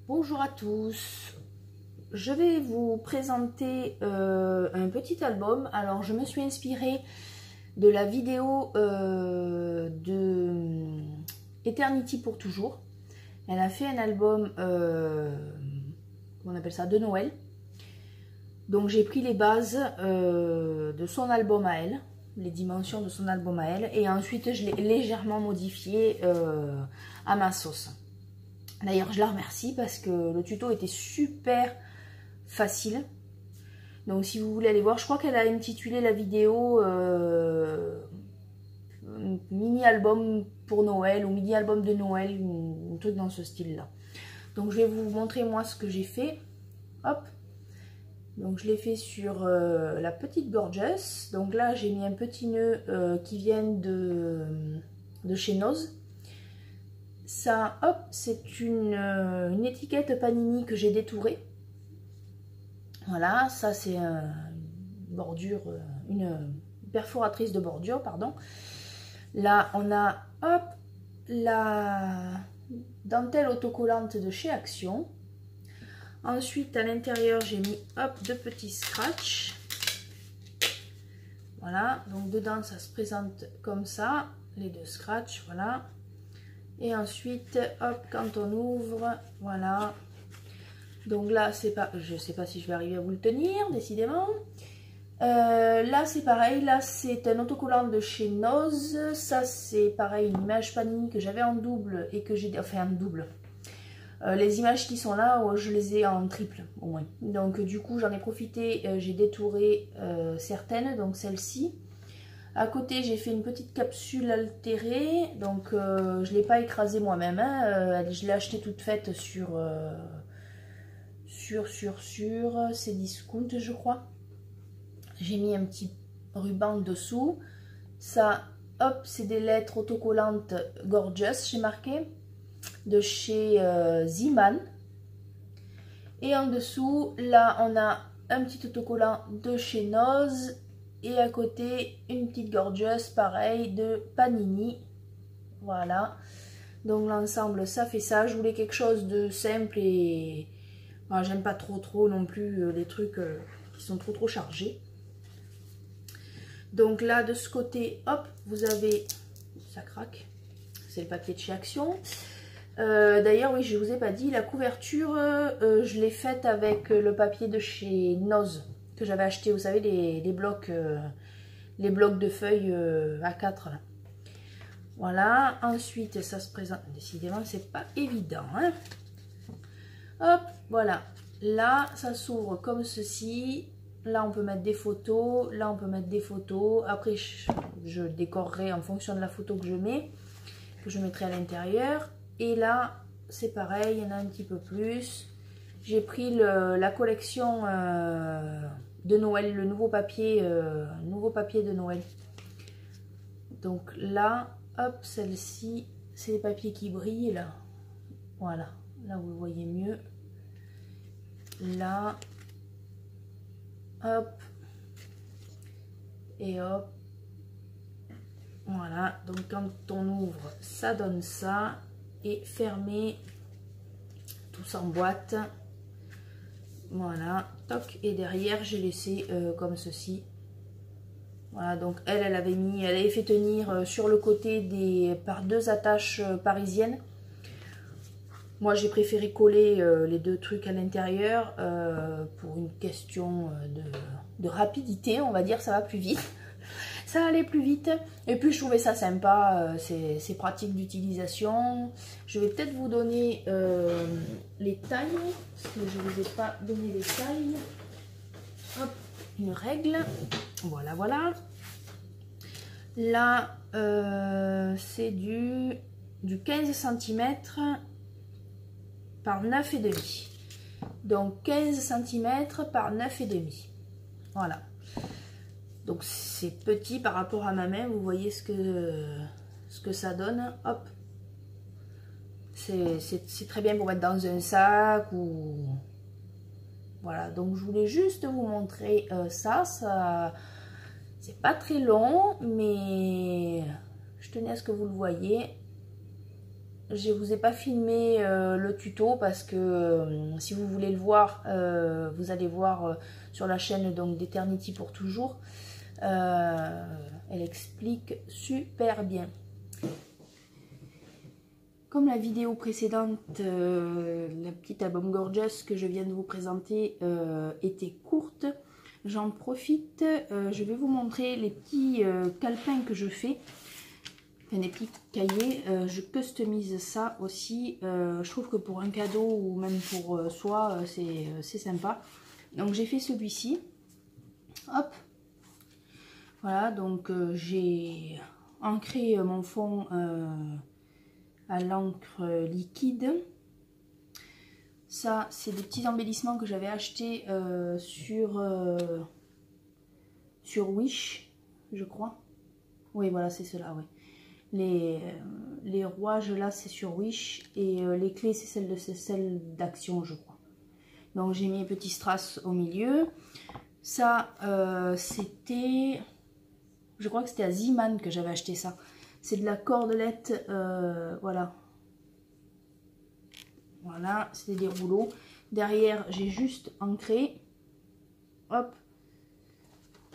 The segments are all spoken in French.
Bonjour à tous, je vais vous présenter un petit album. Alors je me suis inspirée de la vidéo de Eternity pour toujours. Elle a fait un album, comment on appelle ça, de Noël. Donc j'ai pris les bases de son album à elle, les dimensions de son album à elle, et ensuite je l'ai légèrement modifié à ma sauce. D'ailleurs, je la remercie parce que le tuto était super facile. Donc, si vous voulez aller voir, je crois qu'elle a intitulé la vidéo mini-album pour Noël ou mini-album de Noël, ou un truc dans ce style-là. Donc, je vais vous montrer moi ce que j'ai fait. Hop. Donc, je l'ai fait sur la petite Gorgeous. Donc là, j'ai mis un petit nœud qui vient de chez Noz. Ça, hop, c'est une étiquette Panini que j'ai détourée. Voilà, ça c'est une bordure, une perforatrice de bordure, pardon. Là, on a, hop, la dentelle autocollante de chez Action. Ensuite, à l'intérieur, j'ai mis, hop, deux petits scratchs. Voilà, donc dedans, ça se présente comme ça, les deux scratchs, voilà. Et ensuite, hop, quand on ouvre, voilà. Donc là, c'est pas, je sais pas si je vais arriver à vous le tenir, décidément. Là, c'est pareil. Là, c'est un autocollant de chez Noz. Ça, c'est pareil, une image Panini que j'avais en double et que j'ai, enfin, en double. Les images qui sont là, je les ai en triple, au moins. Donc, du coup, j'en ai profité. J'ai détouré certaines, donc celle-ci. À côté, j'ai fait une petite capsule altérée, donc je ne l'ai pas écrasée moi-même, hein, je l'ai achetée toute faite sur Cdiscount, je crois. J'ai mis un petit ruban dessous. Ça, hop, c'est des lettres autocollantes Gorgeous, j'ai marqué, de chez Z-Man. Et en dessous, là, on a un petit autocollant de chez Noz. Et à côté, une petite Gorgeous, pareil, de Panini. Voilà. Donc l'ensemble, ça fait ça. Je voulais quelque chose de simple et... Enfin, j'aime pas trop non plus les trucs qui sont trop chargés. Donc là, de ce côté, hop, vous avez... Ça craque. C'est le papier de chez Action. D'ailleurs, oui, je vous ai pas dit, la couverture, je l'ai faite avec le papier de chez Noz. Que j'avais acheté, vous savez, les blocs de feuilles A4 là. Voilà, ensuite ça se présente, décidément c'est pas évident, hein. Hop, voilà, là ça s'ouvre comme ceci. Là on peut mettre des photos, là on peut mettre des photos. Après je décorerai en fonction de la photo que je mets, que je mettrai à l'intérieur. Et là c'est pareil, il y en a un petit peu plus. J'ai pris la collection de Noël, le nouveau papier de Noël. Donc là, hop, celle-ci, c'est les papiers qui brillent là. Voilà, là vous le voyez mieux. Là, hop, et hop. Voilà, donc quand on ouvre, ça donne ça. Et fermé, tout s'emboîte. Voilà, toc, et derrière j'ai laissé comme ceci. Voilà, donc elle avait fait tenir sur le côté par deux attaches parisiennes. Moi j'ai préféré coller les deux trucs à l'intérieur pour une question de rapidité, on va dire, ça va plus vite. Ça allait plus vite. Et puis je trouvais ça sympa, c'est pratique d'utilisation. Je vais peut-être vous donner les tailles, parce que je ne vous ai pas donné les tailles. Hop, une règle. Voilà, voilà. Là, c'est du 15 cm par 9,5. Donc 15 cm par 9,5. Voilà. Donc c'est petit par rapport à ma main, vous voyez ce que ça donne. Hop. C'est très bien pour mettre dans un sac ou... Voilà, donc je voulais juste vous montrer ça. C'est pas très long, mais je tenais à ce que vous le voyez. je vous ai pas filmé le tuto parce que si vous voulez le voir, vous allez voir sur la chaîne donc d'Eternity pour toujours. Elle explique super bien. Comme la vidéo précédente, la petite album Gorgeous que je viens de vous présenter était courte, j'en profite, je vais vous montrer les petits calepins que je fais, enfin des petits cahiers, je customise ça aussi, je trouve que pour un cadeau ou même pour soi, c'est sympa. Donc j'ai fait celui-ci, hop, voilà, donc j'ai ancré mon fond à l'encre liquide. Ça, c'est des petits embellissements que j'avais achetés sur Wish, je crois. Oui, voilà, c'est cela, oui. Les rouages, là, c'est sur Wish. Et les clés, c'est celle d'Action, je crois. Donc, j'ai mis un petit strass au milieu. Ça, c'était... Je crois que c'était à Zeeman que j'avais acheté ça. C'est de la cordelette, voilà. Voilà, c'était des rouleaux. Derrière, j'ai juste ancré. Hop.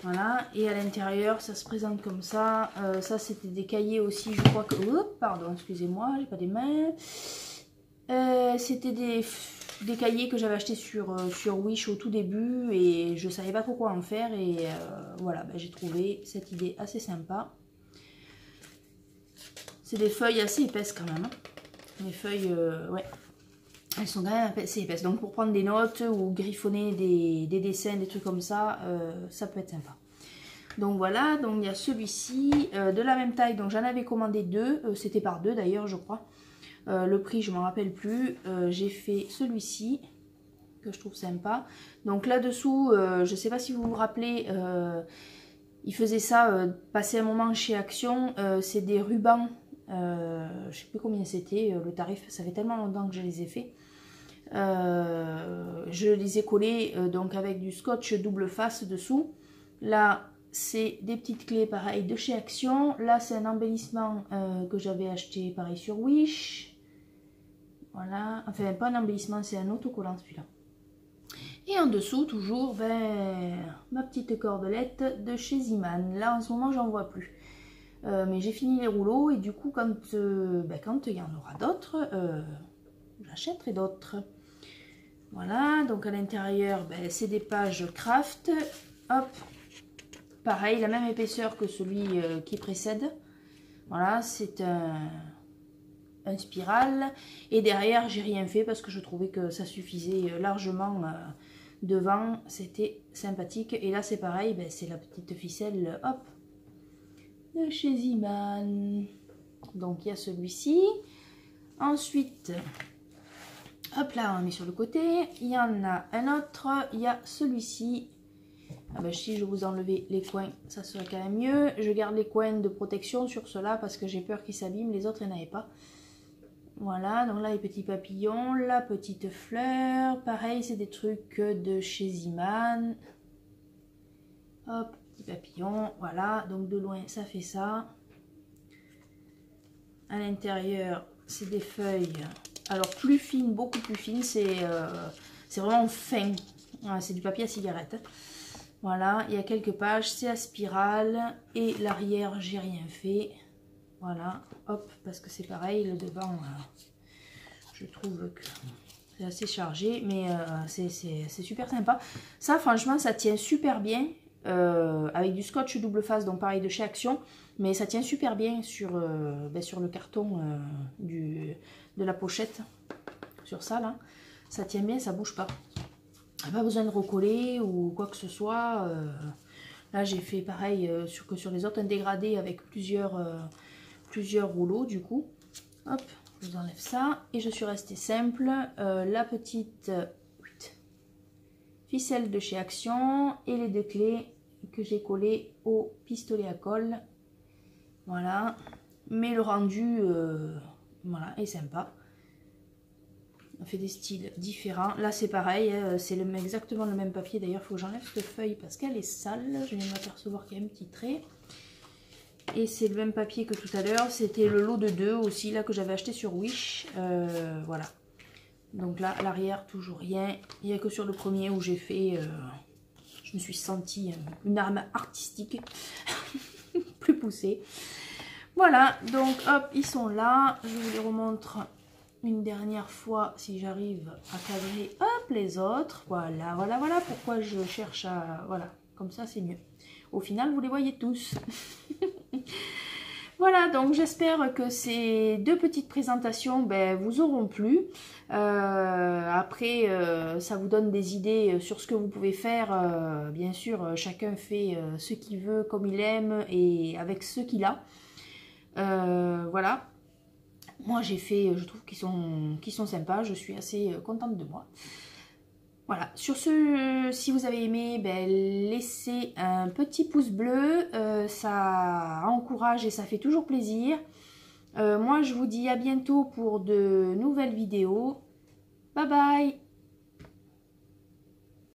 Voilà, et à l'intérieur, ça se présente comme ça. Ça, c'était des cahiers aussi, je crois que... Oh, pardon, excusez-moi, j'ai pas des mains. C'était des cahiers que j'avais achetés sur Wish au tout début et je savais pas trop quoi en faire. Et voilà, ben, j'ai trouvé cette idée assez sympa. C'est des feuilles assez épaisses quand même. Hein. Les feuilles, ouais, elles sont quand même assez épaisses. Donc pour prendre des notes ou griffonner des dessins, des trucs comme ça, ça peut être sympa. Donc voilà, donc il y a celui-ci, de la même taille, donc j'en avais commandé deux, c'était par deux d'ailleurs je crois. Le prix je ne m'en rappelle plus, j'ai fait celui-ci, que je trouve sympa. Donc là-dessous, je ne sais pas si vous vous rappelez, il faisait ça, passer un moment chez Action, c'est des rubans. Je ne sais plus combien c'était, le tarif, ça fait tellement longtemps que je les ai fait. Je les ai collés donc avec du scotch double face dessous. Là, c'est des petites clés pareil de chez Action. Là, c'est un embellissement que j'avais acheté pareil sur Wish. Voilà, enfin pas un embellissement, c'est un autocollant celui-là. Et en dessous, toujours, ben, ma petite cordelette de chez Zeeman. Là, en ce moment, j'en vois plus. Mais j'ai fini les rouleaux et du coup quand il y en aura d'autres, j'achèterai d'autres. Voilà, donc à l'intérieur ben, c'est des pages craft, hop, pareil, la même épaisseur que celui qui précède. Voilà, c'est un spiral et derrière j'ai rien fait parce que je trouvais que ça suffisait largement devant, c'était sympathique. Et là c'est pareil, ben, c'est la petite ficelle, hop, de chez Zeeman. Donc il y a celui-ci. Ensuite, hop là, on met sur le côté. Il y en a un autre. Il y a celui-ci. Ah ben, si je vous enlevais les coins, ça serait quand même mieux. Je garde les coins de protection sur ceux-là parce que j'ai peur qu'ils s'abîment. Les autres, il n'y en avait pas. Voilà, donc là, les petits papillons, la petite fleur. Pareil, c'est des trucs de chez Zeeman. Hop. Papillon, voilà, donc de loin ça fait ça. À l'intérieur c'est des feuilles, alors plus fines, beaucoup plus fines, c'est vraiment fin, voilà, c'est du papier à cigarette. Voilà, il y a quelques pages, c'est à spirale et l'arrière j'ai rien fait. Voilà, hop, parce que c'est pareil, le devant je trouve que c'est assez chargé, mais c'est super sympa. Ça franchement ça tient super bien. Avec du scotch double face, donc pareil de chez Action, mais ça tient super bien sur le carton de la pochette, sur ça là, ça tient bien, ça bouge pas, pas besoin de recoller ou quoi que ce soit. Là j'ai fait pareil que sur les autres, un dégradé avec plusieurs rouleaux du coup. Hop, je vous enlève ça et je suis restée simple. La petite ficelle de chez Action et les deux clés que j'ai collées au pistolet à colle. Voilà, mais le rendu voilà, est sympa. On fait des styles différents. Là c'est pareil, c'est exactement le même papier. D'ailleurs il faut que j'enlève cette feuille parce qu'elle est sale. Je viens de m'apercevoir qu'il y a un petit trait. Et c'est le même papier que tout à l'heure. C'était le lot de 2 aussi, là, que j'avais acheté sur Wish. Voilà. Donc là, à l'arrière, toujours rien. Il n'y a que sur le premier où j'ai fait... je me suis sentie une arme artistique. Plus poussée. Voilà, donc hop, ils sont là. Je vous les remontre une dernière fois si j'arrive à cadrer, hop, les autres. Voilà, voilà, voilà pourquoi je cherche à... Voilà, comme ça c'est mieux. Au final, vous les voyez tous. Voilà, donc j'espère que ces 2 petites présentations vous auront plu. Après, ça vous donne des idées sur ce que vous pouvez faire. Bien sûr, chacun fait ce qu'il veut, comme il aime et avec ce qu'il a. Voilà. Moi, j'ai fait, je trouve qu'ils sont sympas. Je suis assez contente de moi. Voilà, sur ce, si vous avez aimé, laissez un petit pouce bleu, ça encourage et ça fait toujours plaisir. Moi, je vous dis à bientôt pour de nouvelles vidéos. Bye bye!